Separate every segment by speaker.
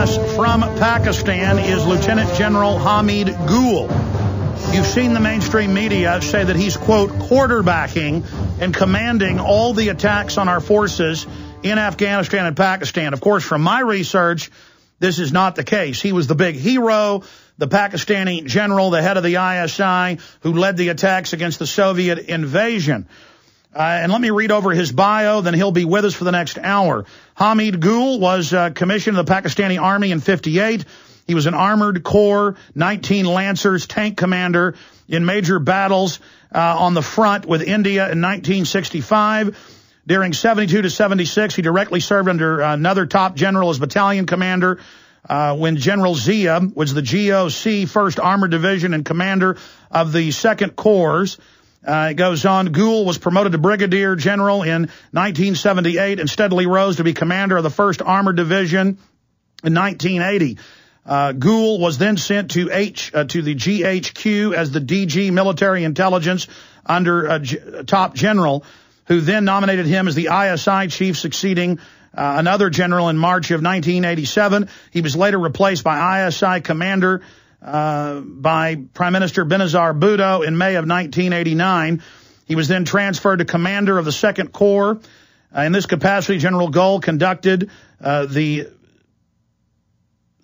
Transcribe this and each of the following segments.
Speaker 1: us from Pakistan is Lieutenant General Hamid Gul. You've seen the mainstream media say that he's, quote, quarterbacking and commanding all the attacks on our forces in Afghanistan and Pakistan. Of course, from my research, this is not the case. He was the big hero, the Pakistani general, the head of the ISI, who led the attacks against the Soviet invasion. And let me read over his bio, then he'll be with us for the next hour. Hamid Gul was commissioned in the Pakistani Army in 1958. He was an Armored Corps 19 Lancers tank commander in major battles on the front with India in 1965. During 72 to 76, he directly served under another top general as battalion commander when General Zia was the GOC 1st Armored Division and commander of the 2nd Corps. It goes on, Gul was promoted to brigadier general in 1978 and steadily rose to be commander of the 1st Armored Division in 1980. Gul was then sent to the GHQ as the DG Military Intelligence under a top general, who then nominated him as the ISI chief, succeeding another general in March of 1987. He was later replaced by ISI commander by Prime Minister Benazir Bhutto in May of 1989. He was then transferred to commander of the 2nd Corps. In this capacity, General Gul conducted the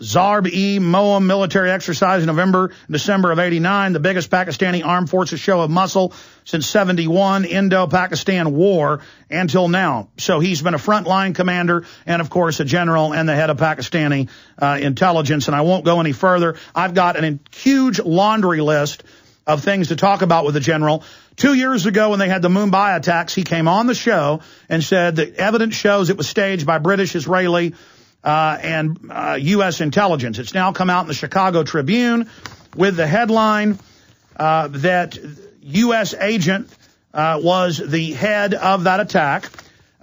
Speaker 1: Zarb-e-Moam military exercise in November and December of 89, the biggest Pakistani armed forces show of muscle since 71 Indo-Pakistan War until now. So he's been a frontline commander and, of course, a general and the head of Pakistani intelligence. And I won't go any further. I've got a huge laundry list of things to talk about with the general. 2 years ago, when they had the Mumbai attacks, he came on the show and said that evidence shows it was staged by British, Israeli, and U.S. intelligence. It's now come out in the Chicago Tribune with the headline that U.S. agent was the head of that attack.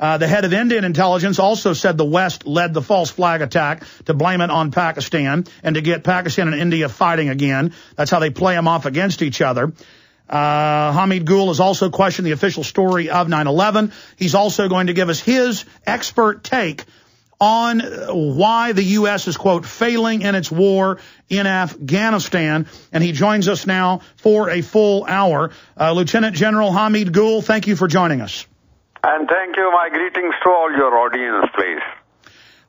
Speaker 1: The head of Indian intelligence also said the West led the false flag attack to blame it on Pakistan and to get Pakistan and India fighting again. That's how they play them off against each other. Hamid Gul has also questioned the official story of 9/11. He's also going to give us his expert take on why the U.S. is, quote, failing in its war in Afghanistan. And he joins us now for a full hour. Lieutenant General Hamid Gul, thank you for joining us.
Speaker 2: And thank you. My greetings to all your audience, please.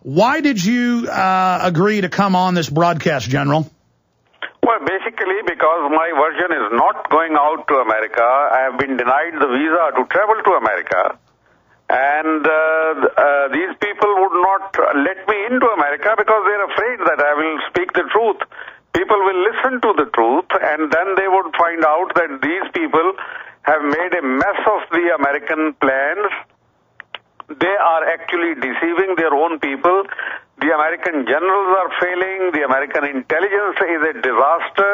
Speaker 1: Why did you agree to come on this broadcast, General?
Speaker 2: Well, basically because my version is not going out to America. I have been denied the visa to travel to America. And these people would not let me into America because they're afraid that I will speak the truth. People will listen to the truth, and then they would find out that these people have made a mess of the American plans. They are actually deceiving their own people. The American generals are failing. The American intelligence is a disaster.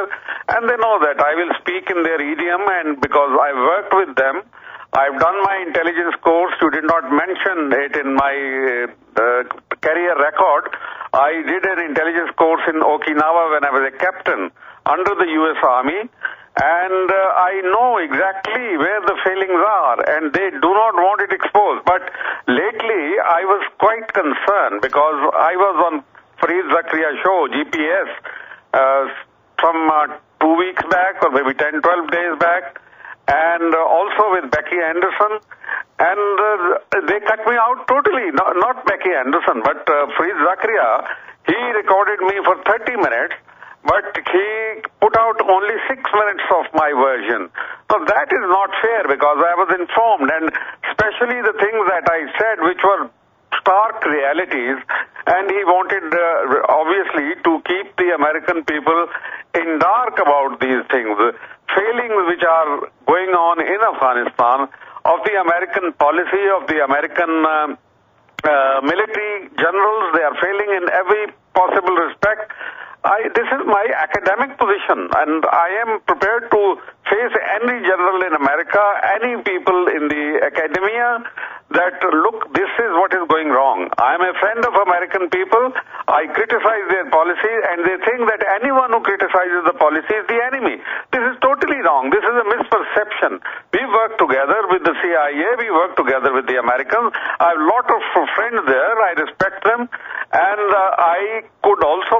Speaker 2: And they know that I will speak in their idiom, and because I worked with them, I've done my intelligence course. You did not mention it in my career record. I did an intelligence course in Okinawa when I was a captain under the U.S. Army. And I know exactly where the failings are, and they do not want it exposed. But lately, I was quite concerned because I was on Fareed Zakaria show, GPS, from 2 weeks back or maybe 10, 12 days back, and also with Becky Anderson, and they cut me out totally. Not Becky Anderson, but Fareed Zakaria. He recorded me for 30 minutes, but he put out only 6 minutes of my version. So that is not fair because I was informed, and especially the things that I said, which were stark realities, and he wanted, obviously, to keep the American people in dark about these things. Failings which are going on in Afghanistan, of the American policy, of the American military generals. They are failing in every possible respect. This is my academic position, and I am prepared to face any general in America, any people in the academia, that look, this is what is going wrong. I am a friend of American people. I criticize their policy, and they think that anyone who criticizes the policy is the enemy. This is totally wrong. This is a misperception. We work together. with the CIA. We work together with the Americans. I have a lot of friends there. I respect them. And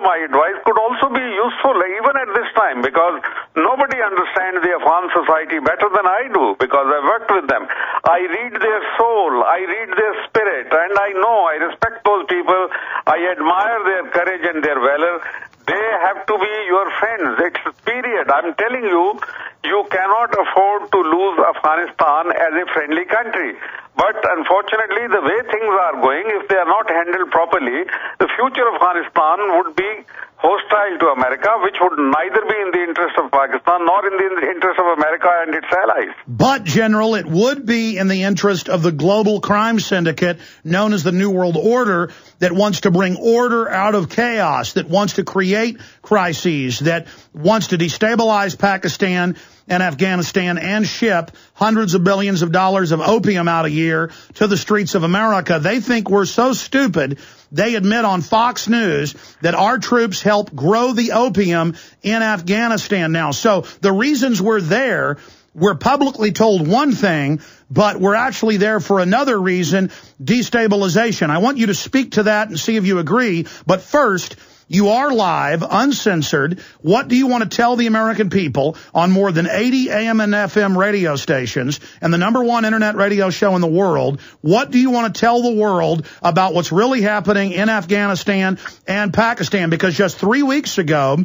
Speaker 2: my advice could also be useful even at this time, because nobody understands the Afghan society better than I do, because I worked with them. I read their soul, I read their spirit, and I respect those people. I admire their courage and their valor. They have to be your friends. It's period. I'm telling you, you cannot afford to lose Afghanistan as a friendly country. But unfortunately, the way things are going, if they are not handled properly, the future of Afghanistan would be hostile to America, which would neither be in the interest of Pakistan nor in the interest of America and its allies.
Speaker 1: But, General, it would be in the interest of the global crime syndicate known as the New World Order that wants to bring order out of chaos, that wants to create crises, that wants to destabilize Pakistan and Afghanistan and ship hundreds of billions of dollars of opium out a year to the streets of America. They think we're so stupid. They admit on Fox News that our troops help grow the opium in Afghanistan now. So the reasons we're there, we're publicly told one thing, but we're actually there for another reason, destabilization. I want you to speak to that and see if you agree. But first, you are live, uncensored. What do you want to tell the American people on more than 80 AM and FM radio stations and the #1 internet radio show in the world? What do you want to tell the world about what's really happening in Afghanistan and Pakistan? Because just 3 weeks ago,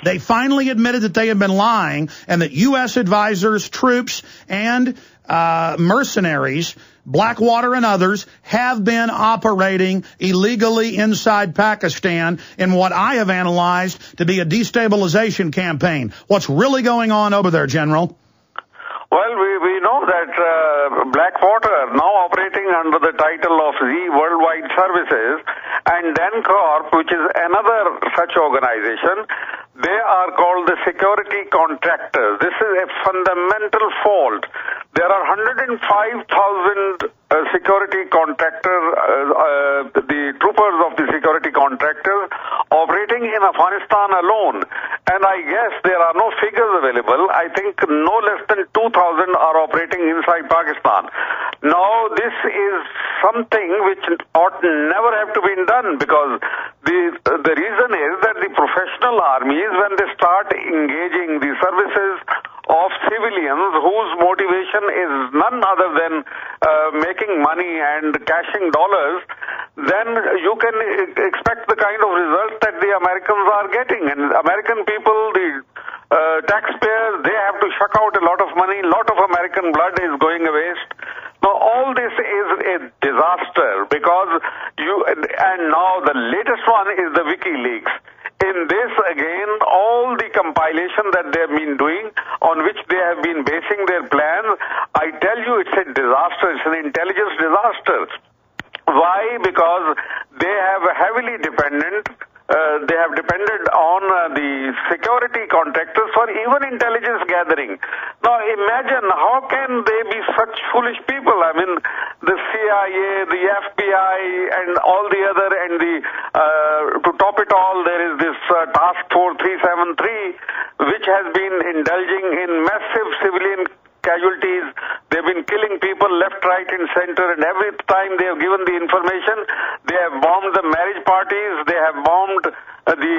Speaker 1: they finally admitted that they had been lying and that U.S. advisors, troops, and mercenaries, Blackwater and others, have been operating illegally inside Pakistan in what I have analyzed to be a destabilization campaign. What's really going on over there, General?
Speaker 2: Well, we know that Blackwater, now operating under the title of Z Worldwide Services, and DenCorp, which is another such organization, they are called the security contractors. This is a fundamental fault. There are 105,000 security contractors, the troopers of the security contractors operating in Afghanistan alone. And I guess there are no figures available. I think no less than 2,000 are operating inside Pakistan. Now, this is something which ought never have to be done, because the reason is that the professional armies, when they start engaging the services of civilians whose motivation is none other than making money and cashing dollars, then you can expect the kind of result that the Americans are getting. And American people, the taxpayers, they have to shuck out a lot of money. A lot of American blood is going a waste. Now, all this is a disaster, because and now the latest one is the WikiLeaks. In this, again, all the compilation that they have been doing, on which they have been basing their plans, I tell you, it's a disaster. It's an intelligence disaster. Why? Because they have heavily depended on the security contractors for even intelligence gathering. Now imagine, how can they be such foolish people? I mean, the CIA, the FBI, and all the other, and to top it all, there is this Task Force 373, which has been indulging in massive civilian casualties. They've been killing people left, right, and center, and every time they have given the information, they have bombed the marriage parties, they have bombed the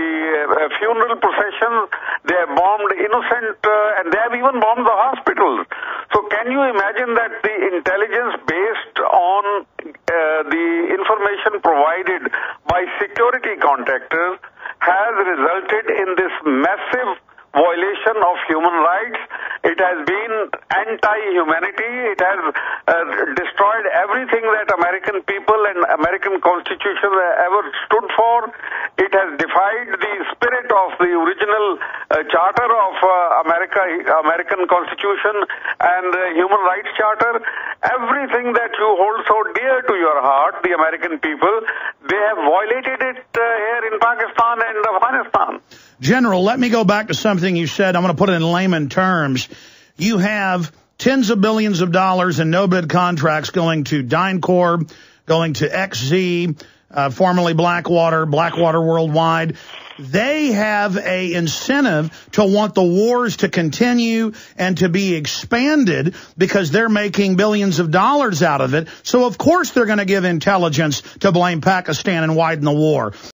Speaker 2: funeral processions, they have bombed innocent, and they have even bombed the hospitals. So can you imagine that the intelligence based on the information provided by security contractors has resulted in this massive violation of human rights? It has been anti-humanity. It has destroyed everything that American people and American Constitution ever stood for. It has defied the spirit of the original charter of American Constitution and Human Rights Charter. Everything that you hold so dear to your heart, the American people, they have violated it here in Pakistan and Afghanistan.
Speaker 1: General, let me go back to something you said. I'm going to put it in layman terms. You have tens of billions of dollars in no-bid contracts going to DynCorp, going to XZ, formerly Blackwater Worldwide. They have a incentive to want the wars to continue and to be expanded because they're making billions of dollars out of it. So, of course, they're going to give intelligence to blame Pakistan and widen the war.